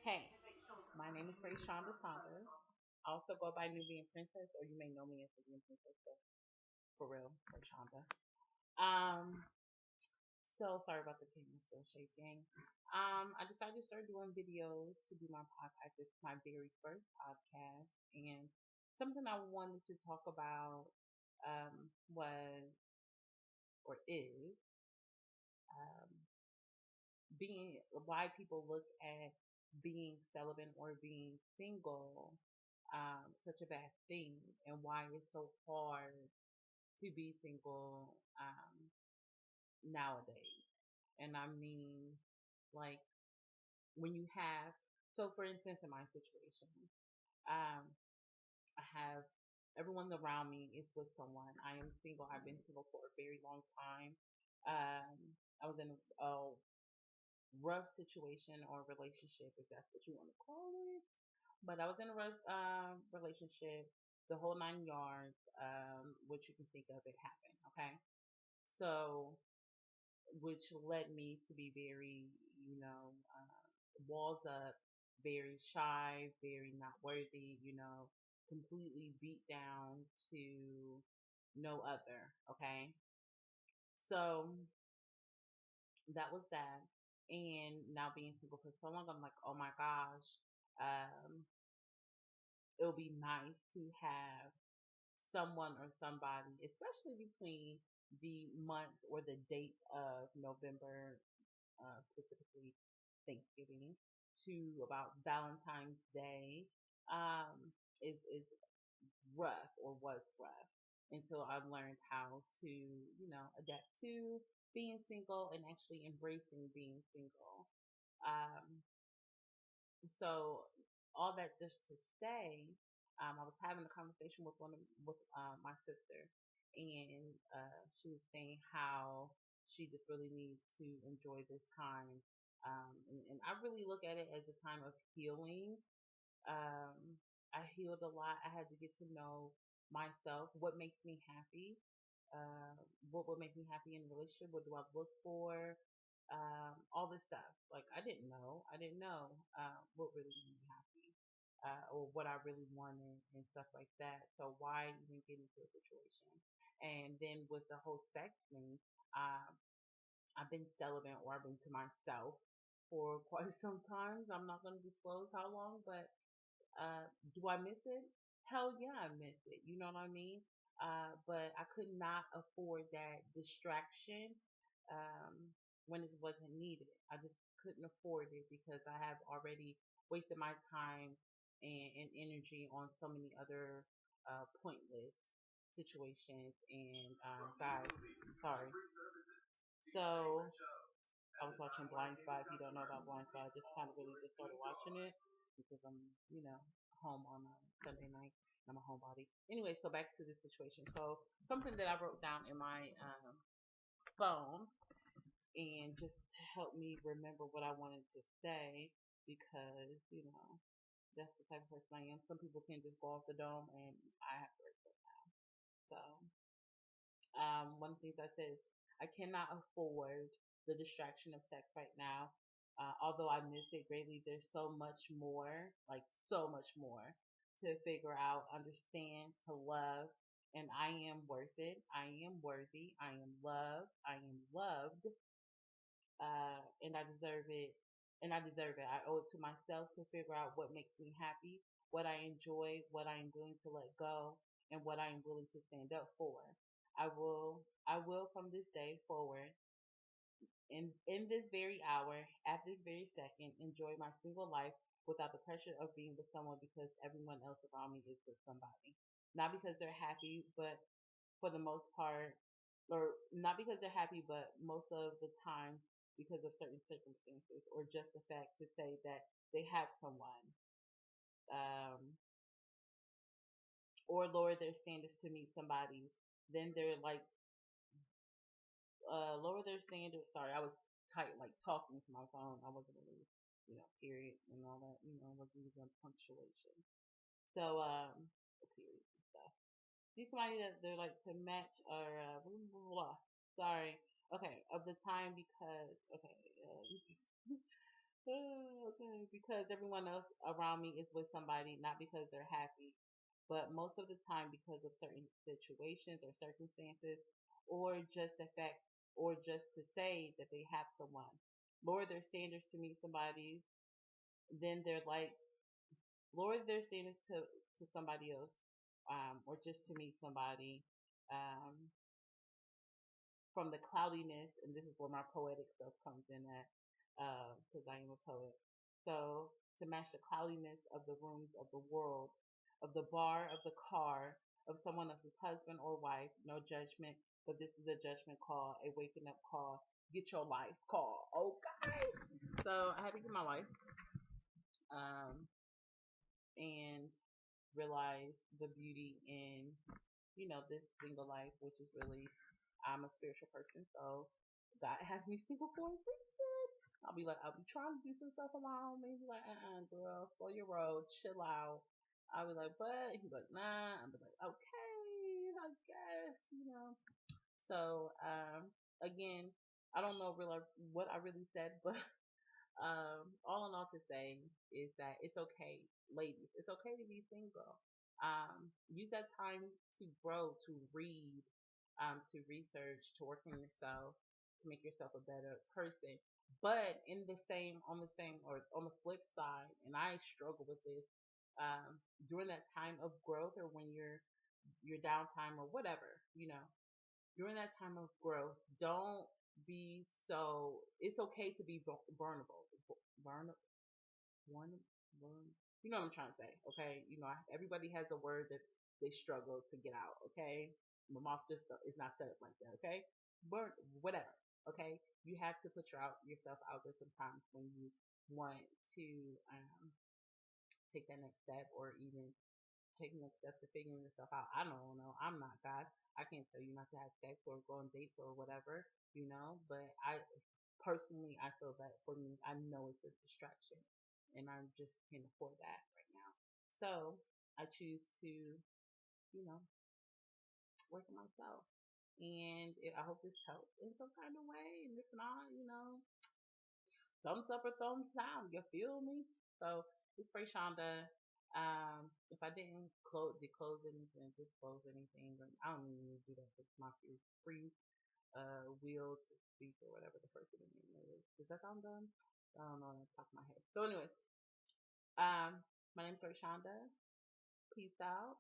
Hey, my name is Shonda Saunders. I also go by Nubian Princess, or you may know me as Nubian Princess, but for real, Shonda. Um, so sorry about the camera still shaking. I decided to start doing videos to do my podcast. It's my very first podcast, and something I wanted to talk about was or is um, being why people look at being celibate or being single such a bad thing, and why it's so hard to be single nowadays. And I mean, like when you have, so for instance, in my situation, um, I have everyone around me is with someone. I am single. I've been single for a very long time. Um, I was in a rough situation or relationship, if that's what you want to call it. But I was in a rough relationship, the whole 9 yards. What you can think of, it happened. Okay, so which led me to be very, walls up, very shy, very not worthy, completely beat down to no other. Okay, so that was that. And now being single for so long, I'm like, oh my gosh, um, it'll be nice to have someone or somebody, especially between the month or the date of November, specifically Thanksgiving, to about Valentine's Day, is rough or was rough until I learned how to, adapt to being single and actually embracing being single. Um, so all that just to say, I was having a conversation with my sister, and she was saying how she just really needs to enjoy this time, and I really look at it as a time of healing. I healed a lot. I had to get to know myself, what makes me happy, uh, what would make me happy in a relationship, what do I look for, all this stuff. Like I didn't know what really made me happy, or what I really wanted and stuff like that. So why even get into a situation? And then with the whole sex thing, um, I've been celibate or I've been to myself for quite some time. I'm not going to disclose how long, but do I miss it? Hell yeah, I miss it. You know what I mean? But I could not afford that distraction um, when it wasn't needed. I just couldn't afford it because I have already wasted my time and energy on so many other pointless situations. And guys, sorry. So I was watching Blind Spot. If you don't know about Blind Spot, I just kind of really just started watching it because I'm, home on Sunday night. And I'm a homebody. Anyway, so back to this situation. So something that I wrote down in my phone and just to help me remember what I wanted to say because, that's the type of person I am. Some people can just go off the dome and I have to write stuff down. So one of the things I said is I cannot afford the distraction of sex right now. Although I miss it greatly, there's so much more, like so much more to figure out, understand, to love. And I am worth it. I am worthy. I am loved. I am loved. And I deserve it. And I deserve it. I owe it to myself to figure out what makes me happy, what I enjoy, what I am willing to let go, and what I am willing to stand up for. I will from this day forward, in this very hour, at this very second, enjoy my single life without the pressure of being with someone because everyone else around me is with somebody. Not because they're happy, but for the most part, or not because they're happy, but most of the time because of certain circumstances, or just the fact to say that they have someone, um, or lower their standards to meet somebody. Then they're like, lower their standards. Sorry, I was tight, like talking to my phone. I wasn't really, period and all that. Wasn't using punctuation. So, periods and stuff. See somebody that they're like to match or blah, blah, blah, blah. Sorry. Okay, of the time because okay, okay, because everyone else around me is with somebody, not because they're happy, but most of the time because of certain situations or circumstances, or just the fact, or just to say that they have someone. Lower their standards to meet somebody, then they're like, lower their standards to somebody else, or just to meet somebody, um, from the cloudiness, and this is where my poetic stuff comes in at, because I am a poet. So to match the cloudiness of the rooms of the world, of the bar, of the car, of someone else's husband or wife, no judgment, but this is a judgment call, a waking up call, get your life call. Okay. So I had to get my life, um, and realize the beauty in, this single life, which is really, I'm a spiritual person, so God has me single for a reason. I'll be trying to do some stuff on my own. Maybe like, girl, slow your roll, chill out. I'll be like, but he's like, nah. I'll be like, okay, I guess. So, again, I don't know really what I really said, but all in all to say is that it's okay, ladies. It's okay to be single. Use that time to grow, to read, to research, to work on yourself, to make yourself a better person. But on the same, or on the flip side, and I struggle with this, during that time of growth, or when your downtime or whatever, during that time of growth, don't be so. It's okay to be vulnerable. Burn, burn, burn. You know what I'm trying to say, okay? Everybody has a word that they struggle to get out, okay? My mouth just is not set up like that, okay? Burn, whatever, okay? You have to put yourself out there sometimes when you want to, take that next step, or even taking next step to figuring yourself out. I don't know. I'm not God. I can't tell you not to have sex or go on dates or whatever, but I personally, I feel that for me, I know it's a distraction, and I just can't afford that right now. So I choose to, work on myself. And I hope this helps in some kind of way. And if not, thumbs up or thumbs down. You feel me? So it's Free Shonda. If I didn't close anything, disclose anything, then I don't even need to do that. It's my free will to speak, or whatever the first name is. Does that sound dumb? I don't know on the top of my head. So anyways, my name's Shonda. Peace out.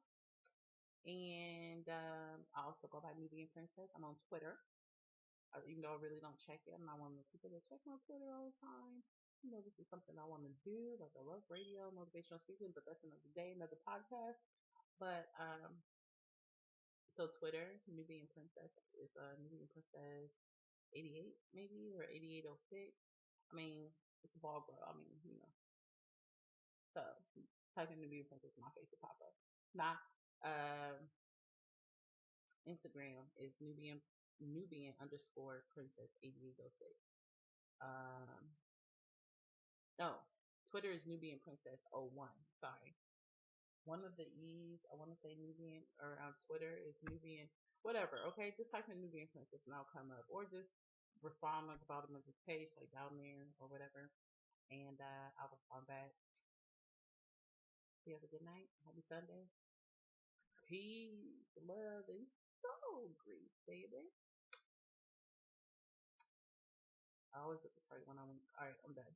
And I also go by Nubian Princess. I'm on Twitter. Even though I really don't check it, I'm not one of the people that check my Twitter all the time. This is something I want to do. Like, I love radio, motivational speaking, but that's another day, another podcast. But so Twitter, Nubian Princess is Nubian Princess 88 maybe, or 8806. I mean, it's a ball girl. I mean, So type in Nubian Princess, my face will pop up. Not Instagram is Nubian underscore Princess 8806. Um, no, Twitter is Nubian Princess 01. Sorry. One of the E's, I want to say Nubian, or on Twitter is Nubian, whatever. Okay, just type in Nubian Princess and I'll come up, or just respond at the bottom of this page, like down there or whatever, and I'll respond back. You have a good night. Happy Sunday. Peace, love, and soul grease, baby. I always look this right when I'm. All right, I'm done.